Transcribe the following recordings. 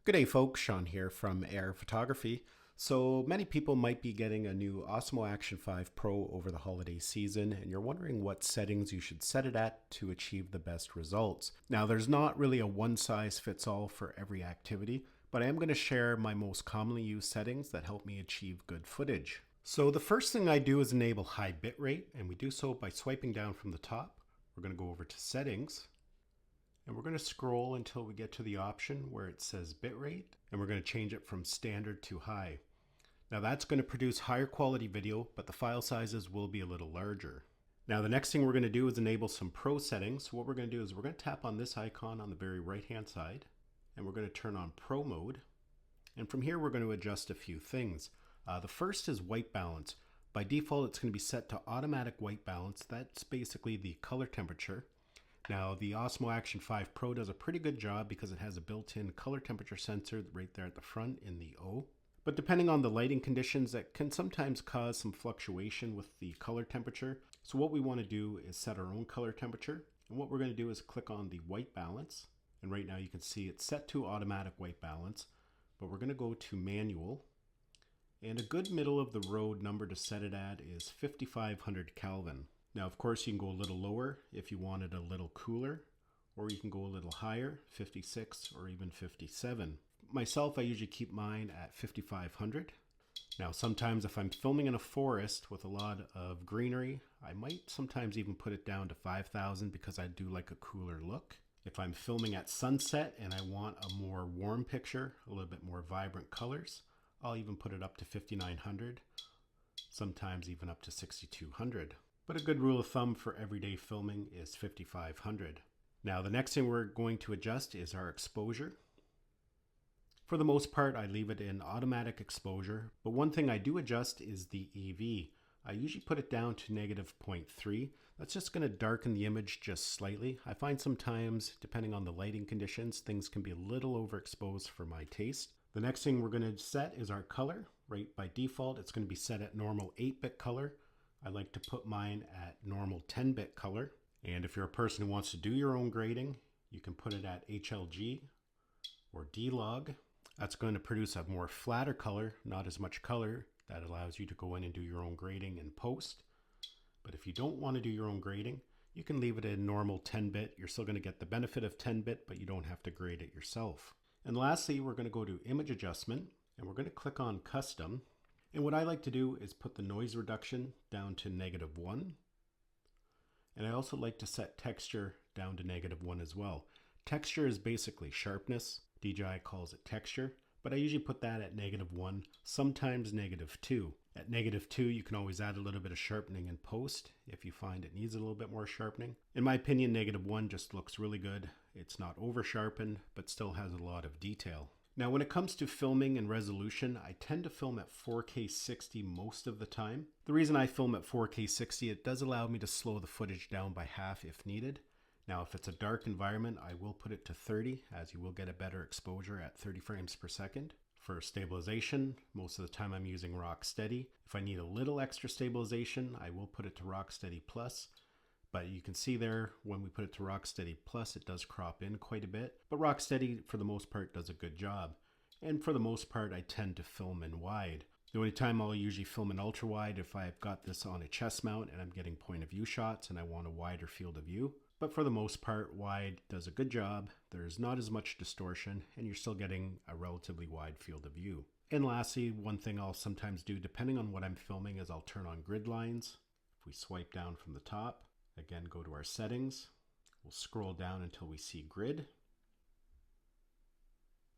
Good day, folks. Sean here from Air Photography. So many people might be getting a new Osmo Action 5 Pro over the holiday season, and you're wondering what settings you should set it at to achieve the best results. Now, there's not really a one-size-fits-all for every activity, but I am going to share my most commonly used settings that help me achieve good footage. So the first thing I do is enable high bitrate, and we do so by swiping down from the top. We're going to go over to Settings. And we're going to scroll until we get to the option where it says bitrate, and we're going to change it from standard to high. Now that's going to produce higher quality video, but the file sizes will be a little larger. Now the next thing we're going to do is enable some pro settings. So what we're going to do is we're going to tap on this icon on the very right hand side, and we're going to turn on pro mode. And from here we're going to adjust a few things. The first is white balance. By default it's going to be set to automatic white balance. That's basically the color temperature. Now the Osmo Action 5 Pro does a pretty good job because it has a built-in color temperature sensor right there at the front in the O. But depending on the lighting conditions, that can sometimes cause some fluctuation with the color temperature. So what we want to do is set our own color temperature. And what we're going to do is click on the white balance. And right now you can see it's set to automatic white balance. But we're going to go to manual. And a good middle of the road number to set it at is 5500 Kelvin. Now, of course, you can go a little lower if you want it a little cooler, or you can go a little higher, 56 or even 57. Myself, I usually keep mine at 5500. Now, sometimes if I'm filming in a forest with a lot of greenery, I might sometimes even put it down to 5000 because I do like a cooler look. If I'm filming at sunset and I want a more warm picture, a little bit more vibrant colors, I'll even put it up to 5900, sometimes even up to 6200. But a good rule of thumb for everyday filming is 5500. Now the next thing we're going to adjust is our exposure. For the most part I leave it in automatic exposure, but one thing I do adjust is the EV. I usually put it down to -0.3. That's just going to darken the image just slightly. I find sometimes, depending on the lighting conditions, things can be a little overexposed for my taste. The next thing we're going to set is our color. Right, by default it's going to be set at normal 8-bit color. I like to put mine at normal 10-bit color. And if you're a person who wants to do your own grading, you can put it at HLG or D-Log. That's going to produce a more flatter color, not as much color. That allows you to go in and do your own grading in post. But if you don't want to do your own grading, you can leave it in normal 10-bit. You're still going to get the benefit of 10-bit, but you don't have to grade it yourself. And lastly, we're going to go to image adjustment, and we're going to click on custom. And what I like to do is put the noise reduction down to -1. And I also like to set texture down to -1 as well. Texture is basically sharpness. DJI calls it texture, but I usually put that at -1, sometimes -2. At -2, you can always add a little bit of sharpening in post if you find it needs a little bit more sharpening. In my opinion, -1 just looks really good. It's not over sharpened, but still has a lot of detail. Now, when it comes to filming and resolution, I tend to film at 4K 60 most of the time. The reason I film at 4K 60, it does allow me to slow the footage down by half if needed. Now, if it's a dark environment, I will put it to 30, as you will get a better exposure at 30 frames per second. For stabilization, most of the time I'm using Rock Steady. If I need a little extra stabilization, I will put it to Rock Steady Plus. But you can see there, when we put it to Rock Steady Plus, it does crop in quite a bit. But Rock Steady, for the most part, does a good job. And for the most part, I tend to film in wide. The only time I'll usually film in ultra wide if I've got this on a chest mount and I'm getting point of view shots and I want a wider field of view. But for the most part, wide does a good job. There's not as much distortion and you're still getting a relatively wide field of view. And lastly, one thing I'll sometimes do, depending on what I'm filming, is I'll turn on grid lines. If we swipe down from the top, again, go to our settings. We'll scroll down until we see grid.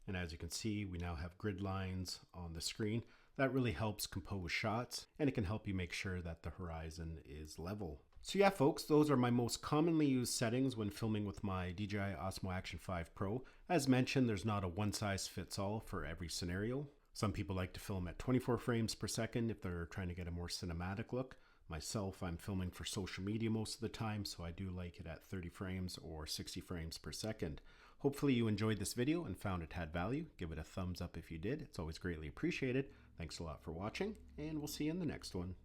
And as you can see, we now have grid lines on the screen. That really helps compose shots, and it can help you make sure that the horizon is level. So yeah, folks, those are my most commonly used settings when filming with my DJI Osmo Action 5 Pro. As mentioned, there's not a one-size-fits-all for every scenario. Some people like to film at 24 frames per second if they're trying to get a more cinematic look. Myself, I'm filming for social media most of the time, so I do like it at 30 frames or 60 frames per second. Hopefully you enjoyed this video and found it had value. Give it a thumbs up if you did. It's always greatly appreciated. Thanks a lot for watching, and we'll see you in the next one.